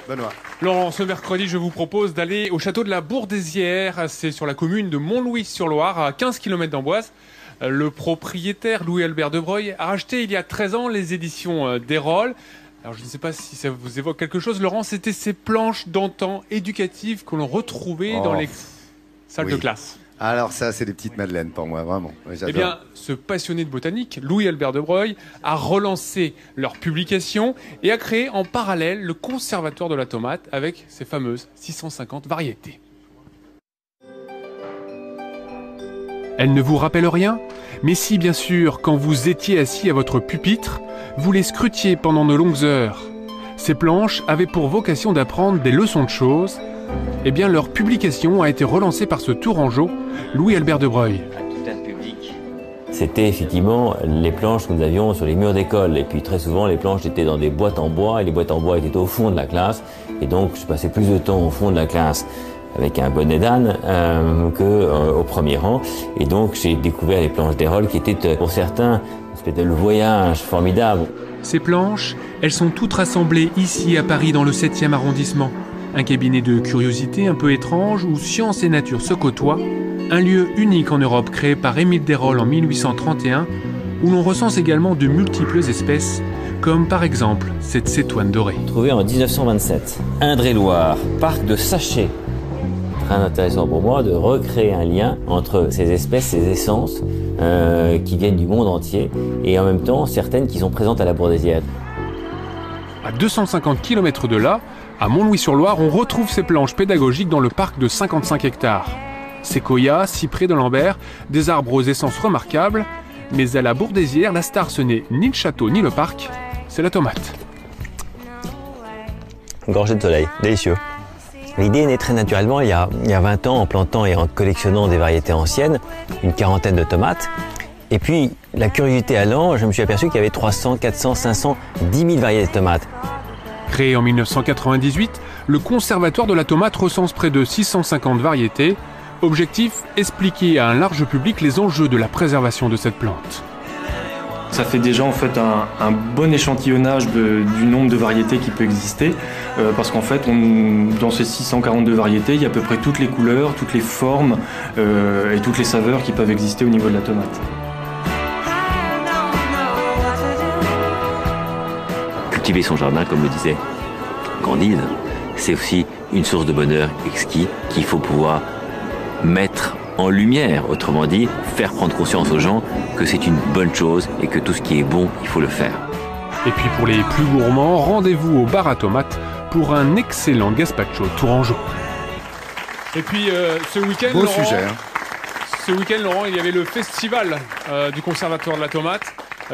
Benoît. Laurent, ce mercredi, je vous propose d'aller au château de la Bourdesière. C'est sur la commune de Montlouis-sur-Loire, à 15 km d'Amboise. Le propriétaire, Louis-Albert de Broglie, a racheté il y a 13 ans les éditions d'Erol. Alors, je ne sais pas si ça vous évoque quelque chose, Laurent, c'était ces planches d'antan éducatives que l'on retrouvait dans les salles de classe. Alors ça, c'est des petites madeleines pour moi, vraiment. Oui, eh bien, ce passionné de botanique, Louis-Albert de Broglie, a relancé leur publication et a créé en parallèle le Conservatoire de la tomate avec ses fameuses 650 variétés. Elles ne vous rappellent rien? Mais si, bien sûr, quand vous étiez assis à votre pupitre, vous les scrutiez pendant de longues heures. Ces planches avaient pour vocation d'apprendre des leçons de choses. Eh bien, leur publication a été relancée par ce Tourangeau, Louis-Albert de Broglie. C'était effectivement les planches que nous avions sur les murs d'école. Et puis très souvent, les planches étaient dans des boîtes en bois, et les boîtes en bois étaient au fond de la classe. Et donc, je passais plus de temps au fond de la classe avec un bonnet d'âne qu'au premier rang. Et donc, j'ai découvert les planches d'Erol qui étaient, pour certains, c'était le voyage formidable. Ces planches, elles sont toutes rassemblées ici à Paris dans le 7e arrondissement. Un cabinet de curiosités un peu étrange où science et nature se côtoient. Un lieu unique en Europe créé par Émile d'Erol en 1831 où l'on recense également de multiples espèces comme par exemple cette cétoine dorée. Trouvé en 1927, Indre-et-Loire, parc de Sachet. Très intéressant pour moi de recréer un lien entre ces espèces, ces essences qui viennent du monde entier et en même temps certaines qui sont présentes à la Bourdesière. À 250 km de là, à Montlouis-sur-Loire, on retrouve ces planches pédagogiques dans le parc de 55 hectares. Séquoia, cyprès de Lambert, des arbres aux essences remarquables. Mais à la Bourdesière, la star, ce n'est ni le château ni le parc, c'est la tomate. Gorgée de soleil, délicieux. L'idée est née très naturellement il y a 20 ans en plantant et en collectionnant des variétés anciennes, une quarantaine de tomates. Et puis, la curiosité allant, je me suis aperçu qu'il y avait 300, 400, 500, 10 000 variétés de tomates. Créé en 1998, le Conservatoire de la tomate recense près de 650 variétés. Objectif, expliquer à un large public les enjeux de la préservation de cette plante. Ça fait déjà en fait un bon échantillonnage du nombre de variétés qui peut exister, parce qu'en fait, dans ces 642 variétés, il y a à peu près toutes les couleurs, toutes les formes et toutes les saveurs qui peuvent exister au niveau de la tomate. Cultiver son jardin, comme le disait Candide, c'est aussi une source de bonheur exquis qu'il faut pouvoir mettre en lumière, autrement dit, faire prendre conscience aux gens que c'est une bonne chose et que tout ce qui est bon, il faut le faire. Et puis pour les plus gourmands, rendez-vous au bar à tomates pour un excellent gazpacho tourangeau. Et puis ce week-end, Beau Laurent, sujet, ce week-end, Laurent, il y avait le festival du Conservatoire de la tomate.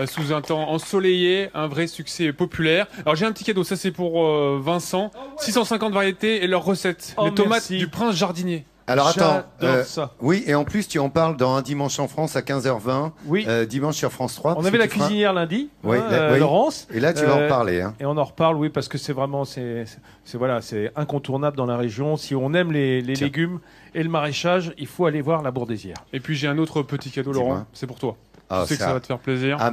Sous un temps ensoleillé, un vrai succès populaire. Alors j'ai un petit cadeau, ça c'est pour Vincent. 650 variétés et leurs recettes. Les tomates du prince jardinier. Alors attends, ça. oui, et en plus tu en parles dans Un dimanche en France à 15h20, Oui. dimanche sur France 3. On avait la cuisinière lundi, Oui, oui. Laurence. Et là tu vas en reparler. Hein. Et on en reparle, oui, parce que c'est vraiment, c'est incontournable dans la région. Si on aime les légumes et le maraîchage, il faut aller voir la Bourdesière. Et puis j'ai un autre petit cadeau, Laurent, c'est pour toi. Oh, Je sais que ça va te faire plaisir. Ah,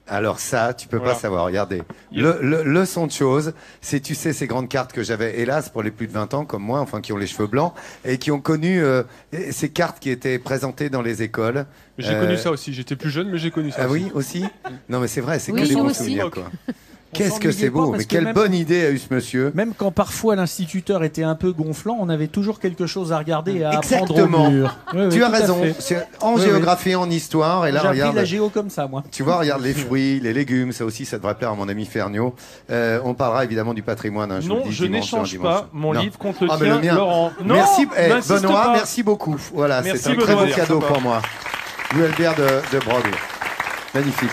alors ça, tu peux pas savoir. Regardez, le son de choses, c'est, tu sais, ces grandes cartes que j'avais, hélas, pour les plus de 20 ans, comme moi, enfin, qui ont les cheveux blancs, et qui ont connu ces cartes qui étaient présentées dans les écoles. J'ai connu ça aussi. J'étais plus jeune, mais j'ai connu ça Ah aussi. oui, aussi. Non, mais c'est vrai, c'est Oui, que des moi bons aussi. souvenirs, quoi. On Qu'est-ce que s'ennuyait c'est pas beau, parce mais que quelle même- bonne idée a eu ce monsieur. Même quand parfois l'instituteur était un peu gonflant, on avait toujours quelque chose à regarder et à apprendre Exactement. au mur. Oui, oui, Tu as tout à raison. fait. C'est en Oui, géographie, en histoire, et là, J'ai appris regarde. la géo comme ça, moi. Tu vois, regarde les fruits, les légumes, ça aussi, ça devrait plaire à mon ami Ferniaud. On parlera évidemment du patrimoine, hein, je vous Non, le dis, je dimanche sur un n'échange dimanche. pas mon Non. livre contre le Ah, mais tien, le mien. Laurent. Non, Merci, n'insiste Benoît, pas. merci beaucoup. Voilà, Merci, c'est un très beau Benoît. cadeau pour moi. Louis-Albert de Broglie. Magnifique.